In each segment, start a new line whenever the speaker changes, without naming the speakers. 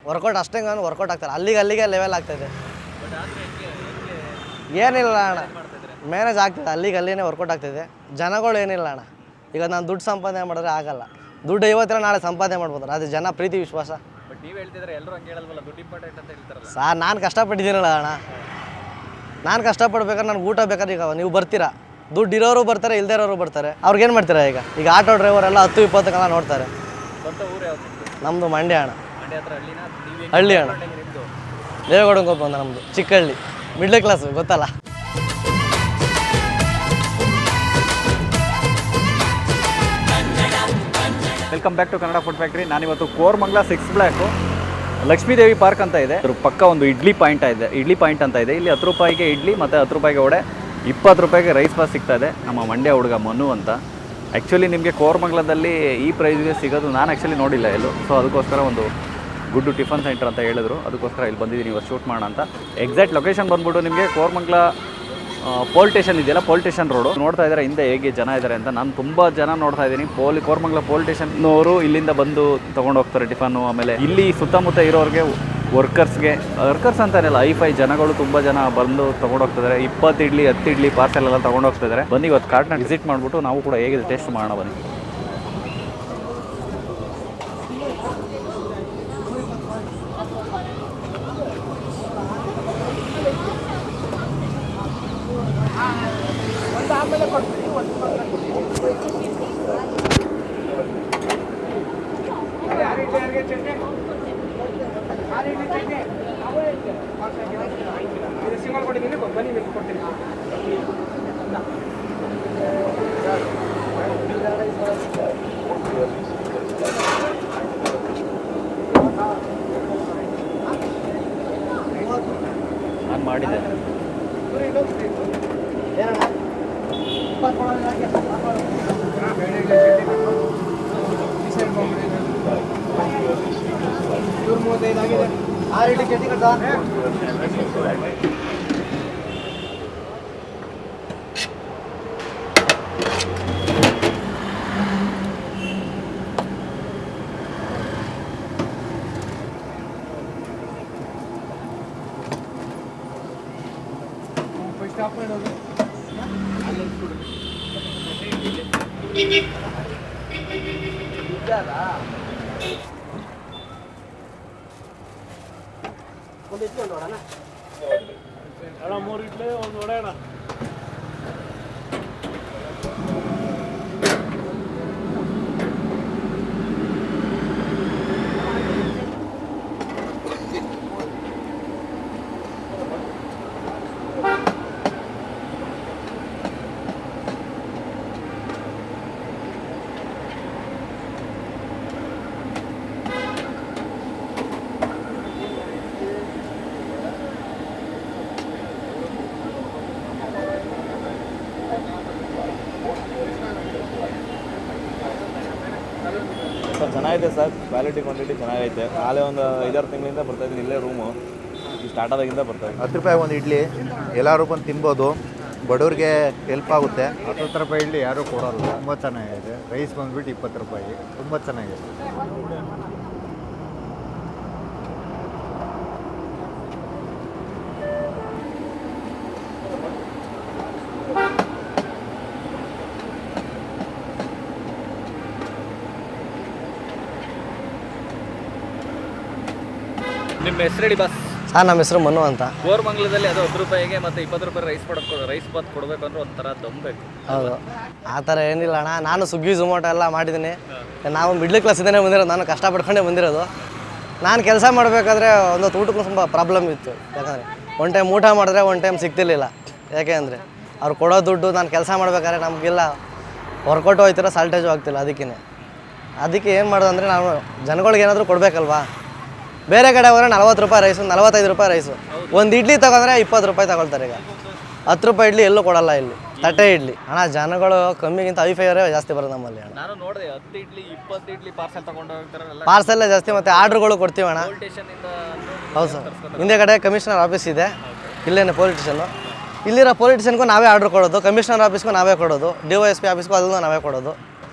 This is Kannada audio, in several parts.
ವರ್ಕೌಟ್ ಅಷ್ಟೇ ವರ್ಕೌಟ್ ಆಗ್ತಾರೆ, ಅಲ್ಲಿಗೆ ಲೆವೆಲ್ ಆಗ್ತಾಯಿದೆ. ಏನಿಲ್ಲ ಅಣ್ಣ, ಮ್ಯಾನೇಜ್ ಆಗ್ತದೆ, ಅಲ್ಲಿಗೆ ವರ್ಕೌಟ್ ಆಗ್ತಿದೆ. ಜನಗಳು ಏನಿಲ್ಲ ಅಣ್ಣ, ಈಗ ನಾನು ದುಡ್ಡು ಸಂಪಾದನೆ ಮಾಡಿದ್ರೆ ಆಗಲ್ಲ. ದುಡ್ಡು ಇವತ್ತಿನ ನಾಳೆ ಸಂಪಾದನೆ ಮಾಡ್ಬೋದು, ಅದು ಜನ ಪ್ರೀತಿ ವಿಶ್ವಾಸ.
ಬಟ್ ನೀವು ಹೇಳ್ತಿದ್ರೆ ಎಲ್ಲರೂ ಹಂಗೆ ಹೇಳಲ್ವಲ್ಲ, ದುಡ್ಡು ಇಂಪಾರ್ಟೆಂಟ್ ಅಂತ ಹೇಳ್ತಾರಲ್ಲ.
ಸಾರ್ ನಾನು ಕಷ್ಟಪಟ್ಟಿದ್ದೀನಲ್ಲ ಅಣ್ಣ, ನಾನು ಕಷ್ಟಪಡ್ಬೇಕಾದ್ರೆ ನನಗೆ ಊಟ ಬೇಕಾದ್ರೆ ಈಗ ನೀವು ಬರ್ತೀರಾ, ದುಡ್ಡು ಇರೋರು ಬರ್ತಾರೆ, ಇಲ್ಲದೇ ಇರೋರು ಬರ್ತಾರೆ. ಅವ್ರಿಗೇನು ಮಾಡ್ತೀರಾ? ಈಗ ಆಟೋ ಡ್ರೈವರೆಲ್ಲ 10-20 ನೋಡ್ತಾರೆ.
ಸ್ವಂತ ಊರು ಯಾವುದು?
ನಮ್ಮದು ಮಂಡ್ಯ ಅಣ್ಣ.
ಮಂಡ್ಯ ಹತ್ರ ಹಳ್ಳಿನ?
ಹಳ್ಳಿ ಅಣ್ಣ, ದೇವೇಗೌಡಂಗೆ ಬಂದ ನಮ್ಮದು ಚಿಕ್ಕಹಳ್ಳಿ, ಮಿಡ್ಲ್ ಕ್ಲಾಸ್, ಗೊತ್ತಲ್ಲ.
Welcome back to Kannada food factory. ನಾನಿವತ್ತು ಕೋರಮಂಗಲ 6 ಬ್ಲಾಕು ಲಕ್ಷ್ಮೀದೇವಿ ಪಾರ್ಕ್ ಅಂತ ಇದೆ, ಅದ್ರ ಪಕ್ಕ ಒಂದು ಇಡ್ಲಿ ಪಾಯಿಂಟ್ ಅಂತ ಇದೆ. ಇಲ್ಲಿ 10 ರೂಪಾಯಿಗೆ ಇಡ್ಲಿ ಮತ್ತು 10 ರೂಪಾಯಿಗೆ ವಡೆ, 20 ರೂಪಾಯಿಗೆ ರೈಸ್ ಬಾತ್ ಸಿಗ್ತಾ ಇದೆ. ನಮ್ಮ ಮಂಡ್ಯ ಹುಡುಗ ಮನು ಅಂತ. ಆ್ಯಕ್ಚುಲಿ ನಿಮಗೆ ಕೋರಮಂಗಲದಲ್ಲಿ ಈ ಪ್ರೈಸ್ಗೆ ಸಿಗೋದು ನಾನು ಆ್ಯಕ್ಚುಲಿ ನೋಡಿಲ್ಲ ಎಲ್ಲೂ. ಸೊ ಅದಕ್ಕೋಸ್ಕರ ಒಂದು ಗುಡ್ ಟಿಫನ್ ಸೆಂಟರ್ ಅಂತ ಹೇಳಿದ್ರು, ಅದಕ್ಕೋಸ್ಕರ ಇಲ್ಲಿ ಬಂದಿದ್ದೀನಿ ಇವತ್ತು ಶೂಟ್ ಮಾಡೋಣ ಅಂತ. ಎಕ್ಸಾಕ್ಟ್ ಲೊಕೇಶನ್ ಬಂದ್ಬಿಟ್ಟು ನಿಮಗೆ ಕೋರಮಂಗಲ ಪೋಲ್ ಸ್ಟೇಷನ್ ಇದೆಯಲ್ಲ, ಪೋಲ್ ಸ್ಟೇಷನ್ ರೋಡು ನೋಡ್ತಾ ಇದ್ದಾರೆ ಹಿಂದೆ ಹೇಗೆ ಜನ ಇದ್ದಾರೆ ಅಂತ. ನಾನು ತುಂಬ ಜನ ನೋಡ್ತಾ ಇದ್ದೀನಿ. ಕೋರಮಂಗಲ ಪೋಲ್ ಸ್ಟೇಷನ್ನವರು ಇಲ್ಲಿಂದ ಬಂದು ತೊಗೊಂಡು ಹೋಗ್ತಾರೆ ಟಿಫನ್ನು. ಆಮೇಲೆ ಇಲ್ಲಿ ಸುತ್ತಮುತ್ತ ಇರೋರಿಗೆ ವರ್ಕರ್ಸ್ ಅಂತಾನೆಲ್ಲ ಐಫೈ ಜನಗಳು ತುಂಬ ಜನ ಬಂದು ತೊಗೊಂಡು ಹೋಗ್ತಿದ್ದಾರೆ. 20 ಇಡ್ಲಿ 10 ಇಡ್ಲಿ ಪಾರ್ಸೆಲ್ ಎಲ್ಲ ತೊಗೊಂಡು ಹೋಗ್ತಿದ್ದಾರೆ. ಬನ್ನಿ ಇವತ್ತು ಕಾರ್ಟ್ನ ವಿಸಿಟ್ ಮಾಡಿಬಿಟ್ಟು ನಾವು ಕೂಡ ಹೇಗಿದೆ ಟೇಸ್ಟ್ ಮಾಡೋಣ ಬನ್ನಿ. ನಾನು ಮಾಡಿದ್ದೆ
ಮೂರು ಇಡ್ಲಿ ಒಂದು ವಡೆ ಅಣ್ಣ.
ಚೆನ್ನಾಗಿದೆ ಸರ್, ಕ್ವಾಲಿಟಿ ಕ್ವಾಂಟಿಟಿ ಚೆನ್ನಾಗೈತೆ. ನಾಳೆ ಒಂದು 5-6 ತಿಂಗಳಿಂದ ಬರ್ತಾಯಿದ್ದೀನಿ ಇಲ್ಲೇ ರೂಮು, ಸ್ಟಾರ್ಟ್ ಆದಾಗಿಂದ ಬರ್ತಾಯಿದ್ದೀನಿ.
10 ರೂಪಾಯಿ ಒಂದು ಇಡ್ಲಿ ಎಲ್ಲರೂ ಬಂದು ತಿನ್ಬೋದು, ಬಡವ್ರಿಗೆ ಹೆಲ್ಪ್ ಆಗುತ್ತೆ.
10 ರೂಪಾಯಿ ಇಡ್ಲಿ ಯಾರೂ ಕೊಡೋಲ್ಲ, ತುಂಬ ಚೆನ್ನಾಗಿದೆ. ರೈಸ್ ಬಂದುಬಿಟ್ಟು 20 ರೂಪಾಯಿ, ತುಂಬ ಚೆನ್ನಾಗಿದೆ.
ನಿಮ್ಮ ಹೆಸರು ಹೇಳಿ ಬಸ್.
ಸಾರ್ ನಮ್ಮ ಹೆಸರು ಮನು ಅಂತ.
ಕೋರಮಂಗಲದಲ್ಲಿ ಅದು 10 ರೂಪಾಯಿಗೆ ಮತ್ತು 20 ರೂಪಾಯಿ ರೈಸ್ ಬಾತ್ ಕೊಡಬೇಕು ಅಂದ್ರೆ ಒಂಥರ ದಮ್ಬೇಕು.
ಹೌದು, ಆ ಥರ ಏನಿಲ್ಲ ಅಣ್ಣ. ನಾನು ಸ್ವಿಗ್ಗಿ ಝೊಮ್ಯಾಟೊ ಎಲ್ಲ ಮಾಡಿದ್ದೀನಿ. ನಾವು ಮಿಡ್ಲ್ ಕ್ಲಾಸ್ ಇದ್ದೇನೆ ಬಂದಿರೋದು, ನಾನು ಕಷ್ಟಪಡ್ಕೊಂಡೇ ಬಂದಿರೋದು. ನಾನು ಕೆಲಸ ಮಾಡಬೇಕಾದ್ರೆ ಒಂದು ಊಟಕ್ಕೂ ತುಂಬ ಪ್ರಾಬ್ಲಮ್ ಇತ್ತು. ಯಾಕಂದರೆ ಒನ್ ಟೈಮ್ ಊಟ ಮಾಡಿದ್ರೆ ಒನ್ ಟೈಮ್ ಸಿಗ್ತಿರ್ಲಿಲ್ಲ. ಯಾಕೆ ಅಂದರೆ ಅವ್ರು ಕೊಡೋ ದುಡ್ಡು ನಾನು ಕೆಲಸ ಮಾಡಬೇಕಾದ್ರೆ ನಮಗೆಲ್ಲ ವರ್ಕೌಟು ಹೋಗ್ತಿರೋ ಸಾಲ್ಟೇಜು ಆಗ್ತಿಲ್ಲ. ಅದಕ್ಕೆ ಏನು ಮಾಡೋದು ಅಂದರೆ ನಾವು ಜನಗಳಿಗೆ ಏನಾದರೂ ಕೊಡಬೇಕಲ್ವಾ. ಬೇರೆ ಕಡೆ ಹೋದರೆ 40 ರೂಪಾಯಿ ರೈಸು, 45 ರೂಪಾಯಿ ರೈಸು. ಒಂದು ಇಡ್ಲಿ ತೊಗೊಂಡ್ರೆ 20 ರೂಪಾಯಿ ತಗೊಳ್ತಾರೆ. ಈಗ 10 ರೂಪಾಯಿ ಇಡ್ಲಿ ಎಲ್ಲೂ ಕೊಡಲ್ಲ ಇಲ್ಲಿ, ತಟ್ಟೆ ಇಡ್ಲಿ. ಅಣ್ಣ ಜನಗಳು ಕಮ್ಮಿಗಿಂತ ಐಫೈವರೇ ಜಾಸ್ತಿ ಬರೋದು ನಮ್ಮಲ್ಲಿ ಅಣ್ಣ.
ನಾನು ನೋಡಿದೆ 10 ಇಡ್ಲಿ 20 ಇಡ್ಲಿ ಪಾರ್ಸೆಲ್ ತಗೊಂಡು ಹೋಗ್ತಾರಲ್ಲ,
ಪಾರ್ಸೆಲ್ಲೇ ಜಾಸ್ತಿ. ಮತ್ತು ಆರ್ಡ್ರುಗಳು ಕೊಡ್ತೀವಿ ಅಣ್ಣ. ಹೌದು ಸರ್, ಹಿಂದೆ ಕಡೆ ಕಮಿಷನರ್ ಆಫೀಸ್ ಇದೆ, ಇಲ್ಲೇನೆ ಪೊಲೀಸ್ ಸ್ಟೇಷನ್ನು. ಇಲ್ಲಿರೋ ಪೊಲೀಸ್ ಸ್ಟೇಷನ್ಗೂ ನಾವೇ ಆರ್ಡ್ರ್ ಕೊಡೋದು, ಕಮಿಷನರ್ ಆಫೀಸ್ಗೂ ನಾವೇ ಕೊಡೋದು, DYSP ಆಫೀಸ್ಗೂ ಅದನ್ನು ನಾವೇ ಕೊಡೋದು.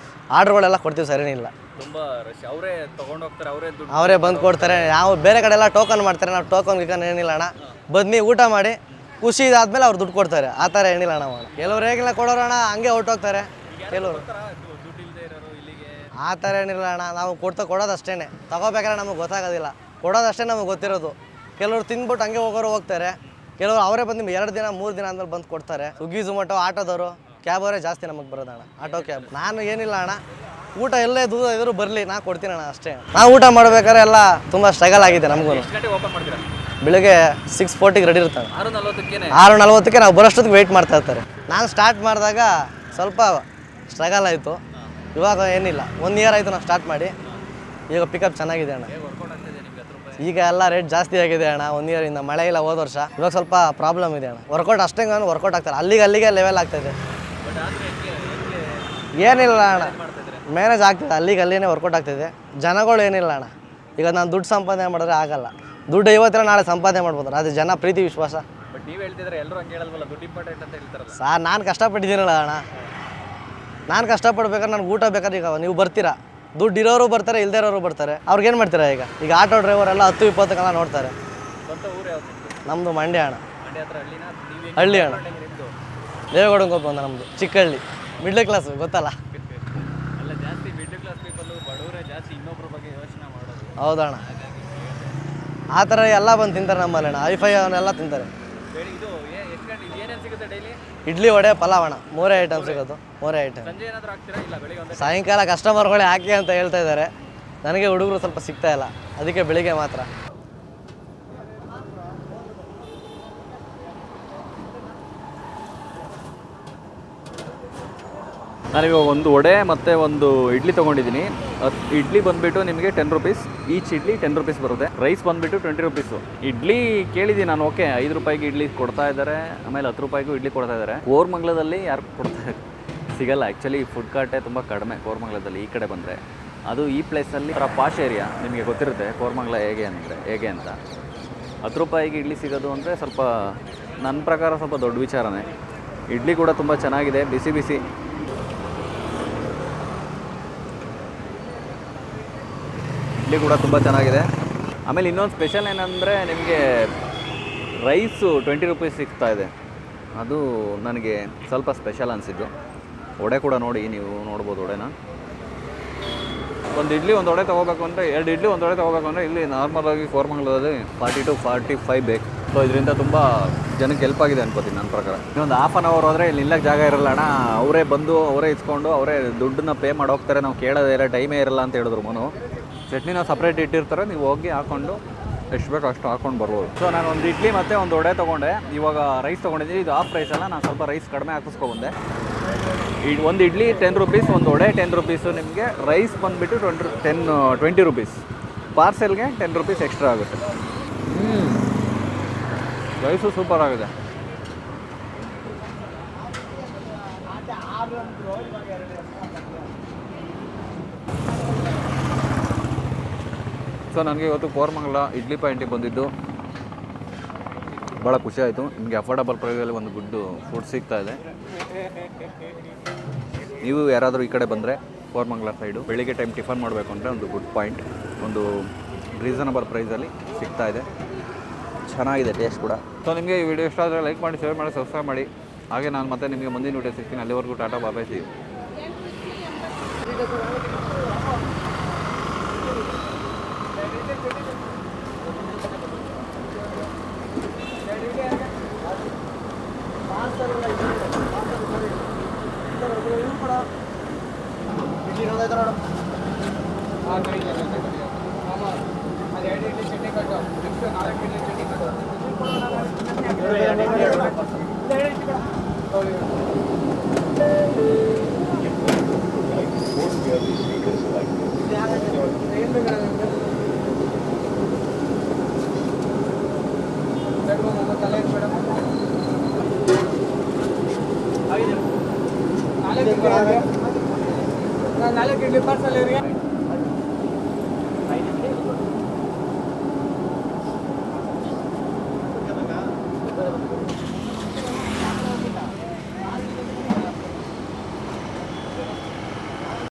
ಆರ್ಡ್ರುಗಳೆಲ್ಲ ಕೊಡ್ತೀವಿ, ಸರಿನಿಲ್ಲ.
ತುಂಬ ರಶ್. ಅವರೇ ತೊಗೊಂಡೋಗ್ತಾರೆ, ಅವರೇ ದುಡ್ಡು
ಅವರೇ ಬಂದು ಕೊಡ್ತಾರೆ. ನಾವು ಬೇರೆ ಕಡೆ ಎಲ್ಲ ಟೋಕನ್ ಮಾಡ್ತಾರೆ, ನಾವು ಟೋಕನ್ ಗಿಕನ್ ಏನಿಲ್ಲ ಅಣ್ಣ. ಬನ್ನಿ ಊಟ ಮಾಡಿ ಖುಷಿ ಇದಾದ್ಮೇಲೆ ಅವ್ರು ದುಡ್ಡು ಕೊಡ್ತಾರೆ. ಆ ಥರ ಏನಿಲ್ಲ ಅಣ್ಣ. ಕೆಲವ್ರು ಹೇಗಿಲ್ಲ ಕೊಡೋರಣ ಹಂಗೆ ಹೊರ್ಟೋಗ್ತಾರೆ. ಕೆಲವರು
ದುಡ್ಡು ಇಲ್ಲದೆ ಇರೋರು ಇಲ್ಲಿಗೆ.
ಆ ಥರ ಏನಿಲ್ಲ ಅಣ್ಣ. ನಾವು ಕೊಡೋದಷ್ಟೇ, ತಗೋಬೇಕಾದ್ರೆ ನಮಗೆ ಗೊತ್ತಾಗೋದಿಲ್ಲ. ಕೊಡೋದಷ್ಟೇ ನಮಗೆ ಗೊತ್ತಿರೋದು. ಕೆಲವರು ತಿಂದ್ಬಿಟ್ಟು ಹಂಗೆ ಹೋಗೋರು ಹೋಗ್ತಾರೆ. ಕೆಲವರು ಅವರೇ ಬಂದು 2 ದಿನ 3 ದಿನ ಆದ್ಮೇಲೆ ಬಂದು ಕೊಡ್ತಾರೆ. ಸ್ವಿಗ್ಗಿ ಝೊಮ್ಯಾಟೊ ಆಟೋದವರು ಕ್ಯಾಬ್ ಅವರೇ ಜಾಸ್ತಿ ನಮಗೆ ಬರೋದಣ್ಣ, ಆಟೋ ಕ್ಯಾಬ್. ನಾನು ಏನಿಲ್ಲ ಅಣ್ಣ, ಊಟ ಎಲ್ಲೇ ದೂರ ಇದ್ರು ಬರಲಿ, ನಾ ಕೊಡ್ತೀನಿ ಅಣ್ಣ ಅಷ್ಟೇ. ನಾವು ಊಟ ಮಾಡ್ಬೇಕಾದ್ರೆ ಎಲ್ಲ ತುಂಬ ಸ್ಟ್ರಗಲ್ ಆಗಿದೆ ನಮಗೂ.
ಎಷ್ಟು ಗಂಟೆಗೆ ಓಪನ್ ಮಾಡ್ತೀರಾ?
ಬೆಳಿಗ್ಗೆ 6:40 ರೆಡಿ ಇರ್ತಾನೆ.
6:40ಕ್ಕೆ
6:40 ನಾವು ಬರೋಷ್ಟೊತ್ತಿಗೆ ವೆಯ್ಟ್ ಮಾಡ್ತಾ ಇರ್ತಾರೆ. ನಾನು ಸ್ಟಾರ್ಟ್ ಮಾಡಿದಾಗ ಸ್ವಲ್ಪ ಸ್ಟ್ರಗಲ್ ಆಯಿತು. ಇವಾಗ ಏನಿಲ್ಲ, 1 ಇಯರ್ ಆಯಿತು ನಾವು ಸ್ಟಾರ್ಟ್ ಮಾಡಿ. ಈಗ ಪಿಕಪ್ ಚೆನ್ನಾಗಿದೆ ಅಣ್ಣ. ಈಗ ಎಲ್ಲ ರೇಟ್ ಜಾಸ್ತಿ ಆಗಿದೆ ಅಣ್ಣ 1 ಇಯರಿಂದ. ಮಳೆ ಇಲ್ಲ ಹೋದ ವರ್ಷ. ಇವಾಗ ಸ್ವಲ್ಪ ಪ್ರಾಬ್ಲಮ್ ಇದೆ ಅಣ್ಣ. ವರ್ಕೌಟ್ ಅಷ್ಟೇ ವರ್ಕೌಟ್ ಆಗ್ತಾರೆ, ಅಲ್ಲಿಗೆ ಲೆವೆಲ್ ಆಗ್ತಾಯಿದೆ. ಏನಿಲ್ಲ ಅಣ್ಣ, ಮ್ಯಾನೇಜ್ ಆಗ್ತಿದೆ, ಅಲ್ಲಿನೇ ವರ್ಕೌಟ್ ಆಗ್ತಿದೆ. ಜನಗಳು ಏನಿಲ್ಲ ಅಣ್ಣ. ಈಗ ನಾನು ದುಡ್ಡು ಸಂಪಾದನೆ ಮಾಡಿದ್ರೆ ಆಗಲ್ಲ. ದುಡ್ಡು ಇವತ್ತರ ನಾಳೆ ಸಂಪಾದನೆ ಮಾಡ್ಬೋದು, ಅದು ಜನ ಪ್ರೀತಿ ವಿಶ್ವಾಸ.
ಬಟ್ ನೀವು ಹೇಳ್ತಿದ್ರೆ ಎಲ್ಲರೂ ಹಂಗೆ ಹೇಳಲ್ವಲ್ಲ, ದುಡ್ಡು ಇಂಪಾರ್ಟೆಂಟ್ ಅಂತ ಹೇಳ್ತಾರಲ್ಲ.
ಸಾರ್ ನಾನು ಕಷ್ಟಪಟ್ಟಿದ್ದೀನಲ್ಲ ಅಣ್ಣ. ನಾನು ಕಷ್ಟಪಡ್ಬೇಕಾದ್ರೆ ನನಗೆ ಊಟ ಬೇಕಾದ್ರೆ ಈಗ ನೀವು ಬರ್ತೀರಾ, ದುಡ್ಡು ಇರೋರು ಬರ್ತಾರೆ, ಇಲ್ಲದೇ ಇರೋರು ಬರ್ತಾರೆ. ಅವ್ರಿಗೇನು ಮಾಡ್ತೀರಾ? ಈಗ ಆಟೋ ಡ್ರೈವರ್ ಎಲ್ಲ 10-20 ನೋಡ್ತಾರೆ.
ಸ್ವಂತ ಊರು ಯಾವ್ದು?
ನಮ್ಮದು ಮಂಡ್ಯ ಅಣ್ಣ.
ಮಂಡ್ಯ ಹತ್ರ ಹಳ್ಳಿನ? ನೀವು
ಹಳ್ಳಿ ಅಣ್ಣ,
ನಿಮ್ಮದು
ದೇವೇಗೌಡಂಗೊಬ್ಬ ಬಂದ ನಮ್ಮದು ಚಿಕ್ಕಹಳ್ಳಿ. ಮಿಡ್ಲ್ ಕ್ಲಾಸ್ ಗೊತ್ತಲ್ಲ.
ಅಲ್ಲ, ಜಾಸ್ತಿ ಮಿಡ್ಲ್ ಕ್ಲಾಸ್ ಪೀಪಲ್ಲು ಬಡವರೇ ಜಾಸ್ತಿ ಇನ್ನೊಬ್ಬರ ಬಗ್ಗೆ ಯೋಚನೆ ಮಾಡೋದು.
ಹೌದಣ್ಣ, ಆ ಥರ ಎಲ್ಲ ಬಂದು ತಿಂತಾರೆ ನಮ್ಮಲ್ಲಿ ಅಣ್ಣ. ಐಫೈ ಅವನ್ನೆಲ್ಲ ತಿಂತಾರೆ.
ಇದು ಎಷ್ಟು ಗಂಟೆ ಏನೇನು ಸಿಗುತ್ತೆ ಡೈಲಿ?
ಇಡ್ಲಿ ವಡೆ ಪಲಾವ್ ಅಣ್ಣ, 3 ಐಟಮ್ ಸಿಗೋದು. 3 ಐಟಮ್.
ಸಂಜೆ ಏನಾದರೂ ಹಾಕ್ತೀರಾ? ಇಲ್ಲ ಬೆಳಿಗ್ಗೆ ಒಂದೇ.
ಸಾಯಂಕಾಲ ಕಸ್ಟಮರ್ಗಳೇ ಹಾಕಿ ಅಂತ ಹೇಳ್ತಾ ಇದ್ದಾರೆ. ನನಗೆ ಹುಡುಗರು ಸ್ವಲ್ಪ ಸಿಗ್ತಾ ಇಲ್ಲ, ಅದಕ್ಕೆ ಬೆಳಿಗ್ಗೆ ಮಾತ್ರ.
ನಾನೀಗ ಒಂದು ವಡೆ ಮತ್ತು ಒಂದು ಇಡ್ಲಿ ತೊಗೊಂಡಿದ್ದೀನಿ. ಇಡ್ಲಿ ಬಂದುಬಿಟ್ಟು ನಿಮಗೆ 10 ರುಪೀಸ್ ಈಚ್. ಇಡ್ಲಿ 10 ರುಪೀಸ್ ಬರುತ್ತೆ. ರೈಸ್ ಬಂದುಬಿಟ್ಟು 20 ರುಪೀಸು. ಇಡ್ಲಿ ಕೇಳಿದ್ದೀನಿ ನಾನು, ಓಕೆ 5 ರೂಪಾಯಿಗೆ ಇಡ್ಲಿ ಕೊಡ್ತಾ ಇದ್ದಾರೆ, ಆಮೇಲೆ 10 ರೂಪಾಯಿಗೂ ಇಡ್ಲಿ ಕೊಡ್ತಾ ಇದ್ದಾರೆ. ಕೋರಮಂಗಲದಲ್ಲಿ ಯಾರು ಕೊಡ್ತಾ ಸಿಗಲ್ಲ ಆ್ಯಕ್ಚುಲಿ. ಫುಡ್ ಕಾರ್ಟೇ ತುಂಬ ಕಡಿಮೆ ಕೋರಮಂಗಲದಲ್ಲಿ. ಈ ಕಡೆ ಬಂದರೆ ಅದು ಈ ಪ್ಲೇಸಲ್ಲಿ ಪಾಶ್ ಏರಿಯಾ, ನಿಮಗೆ ಗೊತ್ತಿರುತ್ತೆ ಕೋರಮಂಗಲ ಹೇಗೆ ಅಂತ. 10 ರೂಪಾಯಿಗೆ ಇಡ್ಲಿ ಸಿಗೋದು ಅಂದರೆ ಸ್ವಲ್ಪ ನನ್ನ ಪ್ರಕಾರ ಸ್ವಲ್ಪ ದೊಡ್ಡ ವಿಚಾರನೇ. ಇಡ್ಲಿ ಕೂಡ ತುಂಬ ಚೆನ್ನಾಗಿದೆ, ಬಿಸಿ ಬಿಸಿ. ಇಡ್ಲಿ ಕೂಡ ತುಂಬ ಚೆನ್ನಾಗಿದೆ. ಆಮೇಲೆ ಇನ್ನೊಂದು ಸ್ಪೆಷಲ್ ಏನಂದರೆ ನಿಮಗೆ ರೈಸು 20 ರುಪೀಸ್ ಸಿಗ್ತಾ ಇದೆ. ಅದು ನನಗೆ ಸ್ವಲ್ಪ ಸ್ಪೆಷಲ್ ಅನಿಸಿದ್ದು. ವಡೆ ಕೂಡ ನೋಡಿ, ನೀವು ನೋಡ್ಬೋದು ವಡೆನ. ಒಂದು ಇಡ್ಲಿ ಒಂದು ವಡೆ ತೊಗೋಬೇಕು ಅಂದರೆ, 2 ಇಡ್ಲಿ ಒಂದು ವಡೆ ತೊಗೋಬೇಕು ಅಂದರೆ ಇಲ್ಲಿ ನಾರ್ಮಲಾಗಿ ಕೋರಮಂಗಲದಲ್ಲಿ 40 to 45 ಬೇಕು. ಸೊ ಇದರಿಂದ ತುಂಬ ಜನಕ್ಕೆ ಹೆಲ್ಪ್ ಆಗಿದೆ ಅನ್ಕೋತೀನಿ ನನ್ನ ಪ್ರಕಾರ. ಇನ್ನೊಂದು ಹಾಫ್ ಆನ್ ಅವರ್ ಹೋದರೆ ಇಲ್ಲಿ ನಿಲ್ಲಕ್ಕೆ ಜಾಗ ಇರಲ್ಲ ಅಣ್ಣ. ಅವರೇ ಬಂದು ಅವರೇ ಇಸ್ಕೊಂಡು ಅವರೇ ದುಡ್ಡನ್ನ ಪೇ ಮಾಡಿ ಹೋಗ್ತಾರೆ. ನಾವು ಕೇಳೋದೇ ಇಲ್ಲ, ಟೈಮೇ ಇರಲ್ಲ ಅಂತ ಹೇಳಿದ್ರು ಮನು. ಚಟ್ನಿನ ಸಪ್ರೇಟ್ ಇಟ್ಟಿರ್ತಾರೆ, ನೀವು ಹೋಗಿ ಹಾಕ್ಕೊಂಡು ಎಷ್ಟು ಬೇಕು ಅಷ್ಟು ಹಾಕ್ಕೊಂಡು ಬರ್ಬೋದು. ಸೊ ನಾನು ಒಂದು ಇಡ್ಲಿ ಮತ್ತು ಒಂದು ವಡೆ ತೊಗೊಂಡೆ. ಇವಾಗ ರೈಸ್ ತೊಗೊಂಡಿದ್ದೀನಿ. ಇದು ಹಾಫ್ ರೈಸ್ ಅಲ್ಲ, ನಾನು ಸ್ವಲ್ಪ ರೈಸ್ ಕಡಿಮೆ ಹಾಕಿಸ್ಕೊಬಂದೆ. ಒಂದು ಇಡ್ಲಿ 10 ರುಪೀಸ್, ಒಂದು ವಡೆ 10 ರುಪೀಸು. ನಿಮಗೆ ರೈಸ್ ಬಂದುಬಿಟ್ಟು 20 ರುಪೀಸ್. ಪಾರ್ಸೆಲ್ಗೆ 10 ರುಪೀಸ್ ಎಕ್ಸ್ಟ್ರಾ ಆಗುತ್ತೆ. ರೈಸು ಸೂಪರ್ ಆಗಿದೆ. ಸೊ ನನಗೆ ಇವತ್ತು ಕೋರಮಂಗಲ ಇಡ್ಲಿ ಪಾಯಿಂಟಿಗೆ ಬಂದಿದ್ದು ಭಾಳ ಖುಷಿ ಆಯಿತು. ನಿಮಗೆ ಅಫೋರ್ಡಬಲ್ ಪ್ರೈಸಲ್ಲಿ ಒಂದು ಗುಡ್ ಫುಡ್ ಸಿಗ್ತಾ ಇದೆ. ನೀವು ಯಾರಾದರೂ ಈ ಕಡೆ ಬಂದರೆ ಕೋರಮಂಗಲ ಸೈಡು ಬೆಳಿಗ್ಗೆ ಟೈಮ್ ಟಿಫನ್ ಮಾಡಬೇಕು ಅಂದರೆ ಒಂದು ಗುಡ್ ಪಾಯಿಂಟ್. ಒಂದು ರೀಸನಬಲ್ ಪ್ರೈಸಲ್ಲಿ ಸಿಗ್ತಾ ಇದೆ, ಚೆನ್ನಾಗಿದೆ ಟೇಸ್ಟ್ ಕೂಡ. ಸೊ ನಿಮಗೆ ಈ ವಿಡಿಯೋ ಇಷ್ಟ ಆದರೆ ಲೈಕ್ ಮಾಡಿ, ಶೇರ್ ಮಾಡಿ, ಸಬ್ಸ್ಕ್ರೈಬ್ ಮಾಡಿ. ಹಾಗೆ ನಾನು ಮತ್ತೆ ನಿಮಗೆ ಮುಂದಿನ ವಿಡಿಯೋ ಸಿಗ್ತೀನಿ. ಅಲ್ಲಿವರೆಗೂ ಟಾಟಾ, ಬಾಯ್ ಬಾಯ್, ಸಿ ಯು.
ನಾಲ್ಕು ಇಡ್ಲಿ ಪಾರ್ಸಲ್